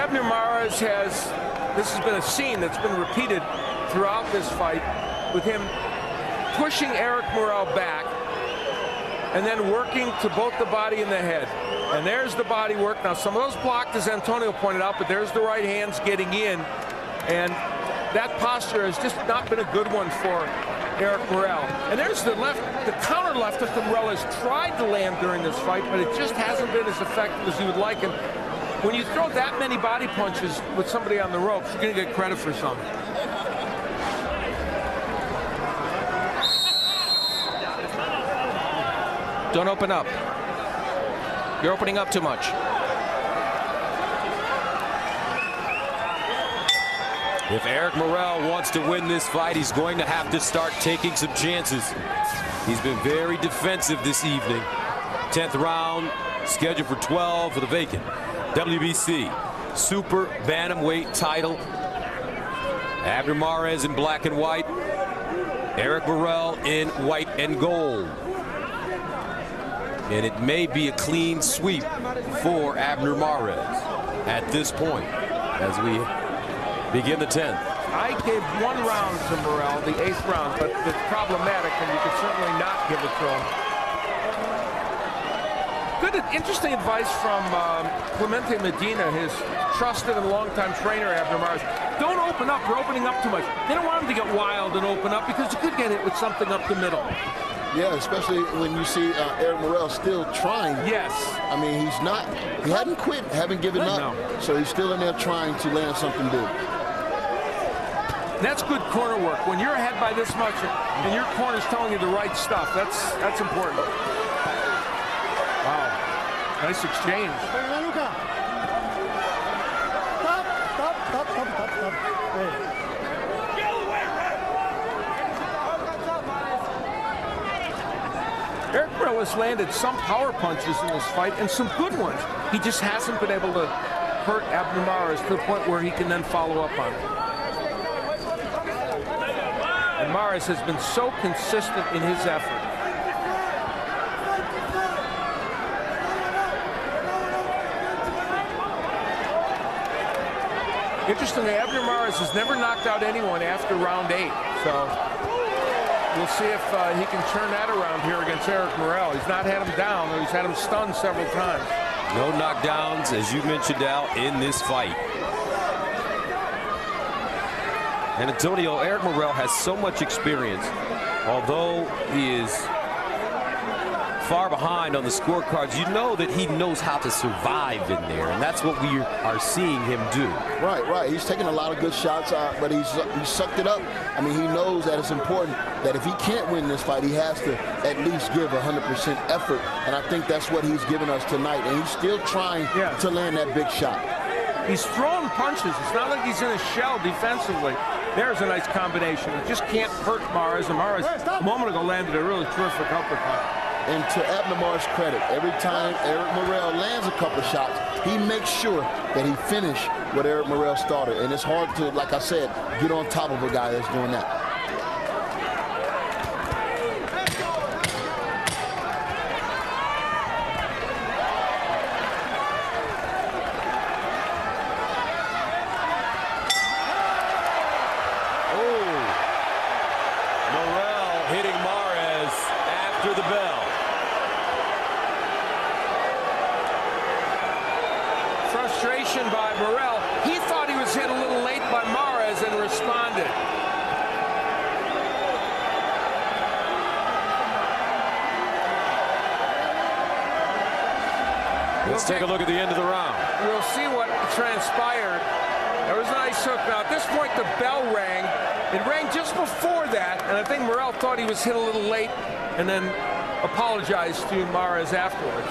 Abner Mares this has been a scene that's been repeated throughout this fight, with him pushing Eric Morel back and then working to both the body and the head. And there's the body work. Now, some of those blocked, as Antonio pointed out, but there's the right hands getting in. And that posture has just not been a good one for Eric Morel. And there's the counter left that Morel has tried to land during this fight, but it just hasn't been as effective as he would like. And when you throw that many body punches with somebody on the ropes, you're going to get credit for something. Don't open up. You're opening up too much. If Eric Morel wants to win this fight, he's going to have to start taking some chances. He's been very defensive this evening. 10th round, scheduled for 12 for the vacant WBC Super Bantamweight title. Abner Mares in black and white. Eric Morel in white and gold. And it may be a clean sweep for Abner Mares at this point as we begin the 10th. I gave 1 round to Morel, the 8th round, but it's problematic, and you could certainly not give it to him. Good, interesting advice from Clemente Medina, his trusted and longtime trainer, Abner Mares. Don't open up. You're opening up too much. They don't want him to get wild and open up because you could get hit with something up the middle. Yeah, especially when you see Eric Morel still trying. Yes. I mean, he hadn't quit, haven't given up. No. So he's still in there trying to land something big. That's good corner work. When you're ahead by this much and your corner's telling you the right stuff, that's important. Wow. Nice exchange. Eric Morel has landed some power punches in this fight and some good ones. He just hasn't been able to hurt Abner Mares to the point where he can then follow up on it. And Mares has been so consistent in his effort. Interestingly, Abner Mares has never knocked out anyone after round 8. So we'll see if he can turn that around here against Eric Morel. He's not had him down, or he's had him stunned several times. No knockdowns, as you mentioned, Al, in this fight. And Antonio, Eric Morel has so much experience. Although he is far behind on the scorecards, you know that he knows how to survive in there, and that's what we are seeing him do. Right. He's taking a lot of good shots, but he sucked it up. I mean, he knows that it's important that if he can't win this fight, he has to at least give 100% effort, and I think that's what he's given us tonight, and he's still trying to land that big shot. He's throwing punches. It's not like he's in a shell defensively. There's a nice combination. He just can't hurt Mares, and Mares a moment ago landed a really terrific uppercut. And to Abner Mares' credit, every time Eric Morel lands a couple shots, he makes sure that he finishes what Eric Morel started. And it's hard to, like I said, get on top of a guy that's doing that. Frustration by Morel. He thought he was hit a little late by Mares and responded. Let's take a look at the end of the round. We'll see what transpired. There was a nice hook. Now, at this point, the bell rang. It rang just before that, and I think Morel thought he was hit a little late and then apologized to Mares afterwards.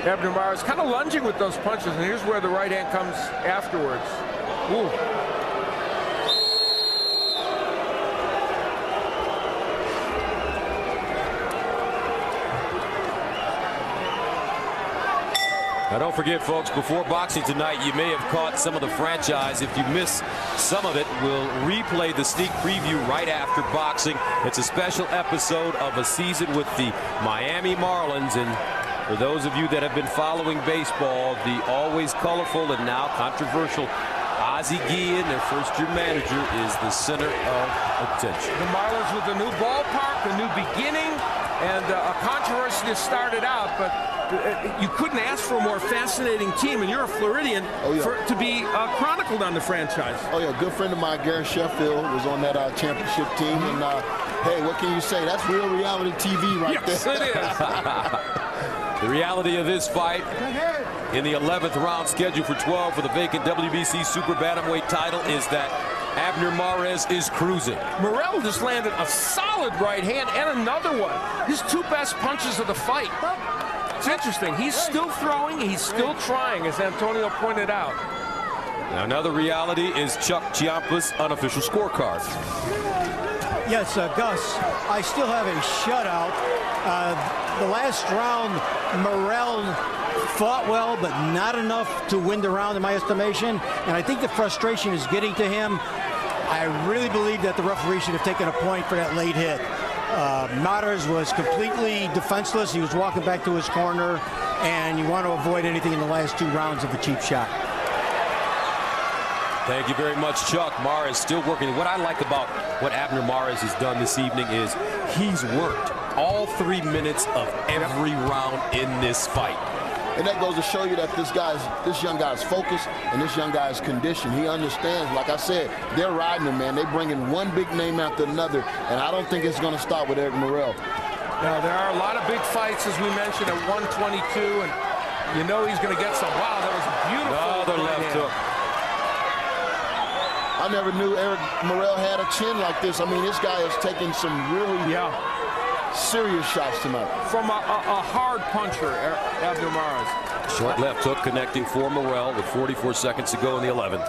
Abner Mares kind of lunging with those punches, and here's where the right hand comes afterwards. Ooh. Now don't forget, folks, before boxing tonight, you may have caught some of the franchise. If you miss some of it, we'll replay the sneak preview right after boxing. It's a special episode of a season with the Miami Marlins. And for those of you that have been following baseball, the always colorful and now controversial Ozzie Guillen, their first-year manager, is the center of attention. The Marlins with a new ballpark, a new beginning, and a controversy that started out, but you couldn't ask for a more fascinating team, and you're a Floridian, to be chronicled on the franchise. Oh, yeah, a good friend of mine, Gary Sheffield, was on that championship team, and hey, what can you say? That's real reality TV right there. Yes, it is. The reality of this fight in the 11th round, scheduled for 12 for the vacant WBC Super Bantamweight title, is that Abner Mares is cruising. Morel just landed a solid right hand and another one. His two best punches of the fight. It's interesting. He's still throwing. He's still trying, as Antonio pointed out. Now, another reality is Chuck Ciampa's unofficial scorecard. Yes, Gus, I still have a shutout. The last round, Morel fought well, but not enough to win the round in my estimation. And I think the frustration is getting to him. I really believe that the referee should have taken a point for that late hit. Matters was completely defenseless. He was walking back to his corner, and you want to avoid anything in the last two rounds of a cheap shot. Thank you very much, Chuck. Mares still working. What I like about what Abner Mares has done this evening is he's worked all 3 minutes of every round in this fight. And that goes to show you that this young guy is focused and this young guy is conditioned. He understands, like I said, they're riding him, man. They're bringing one big name after another, and I don't think it's going to stop with Eric Morel. Now, there are a lot of big fights, as we mentioned, at 122, and you know he's going to get some. Wow, that was beautiful. Another left hook. I never knew Eric Morel had a chin like this. I mean, this guy is taking some really serious shots tonight. From a hard puncher, Abner Mares. Short left hook connecting for Morel with 44 seconds to go in the 11th.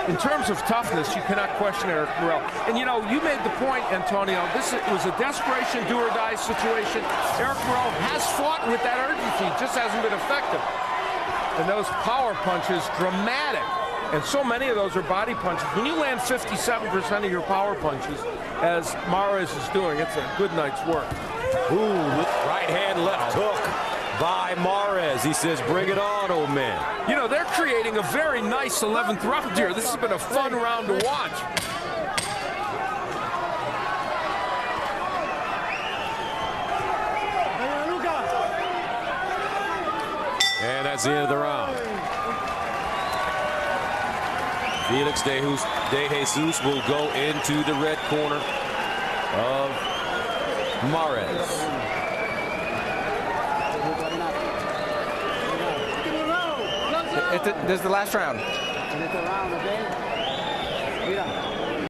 In terms of toughness, you cannot question Eric Morel. And you know, you made the point, Antonio, this was a desperation, do or die situation. Eric Morel has fought with that urgency, just hasn't been effective. And those power punches, dramatic. And so many of those are body punches. When you land 57% of your power punches, as Mares is doing, it's a good night's work. Ooh, right hand left hook by Mares. He says, bring it on, old man. You know, they're creating a very nice 11th round here. This has been a fun round to watch. And that's the end of the round. Felix De Jesus will go into the red corner of Mares. This is the last round.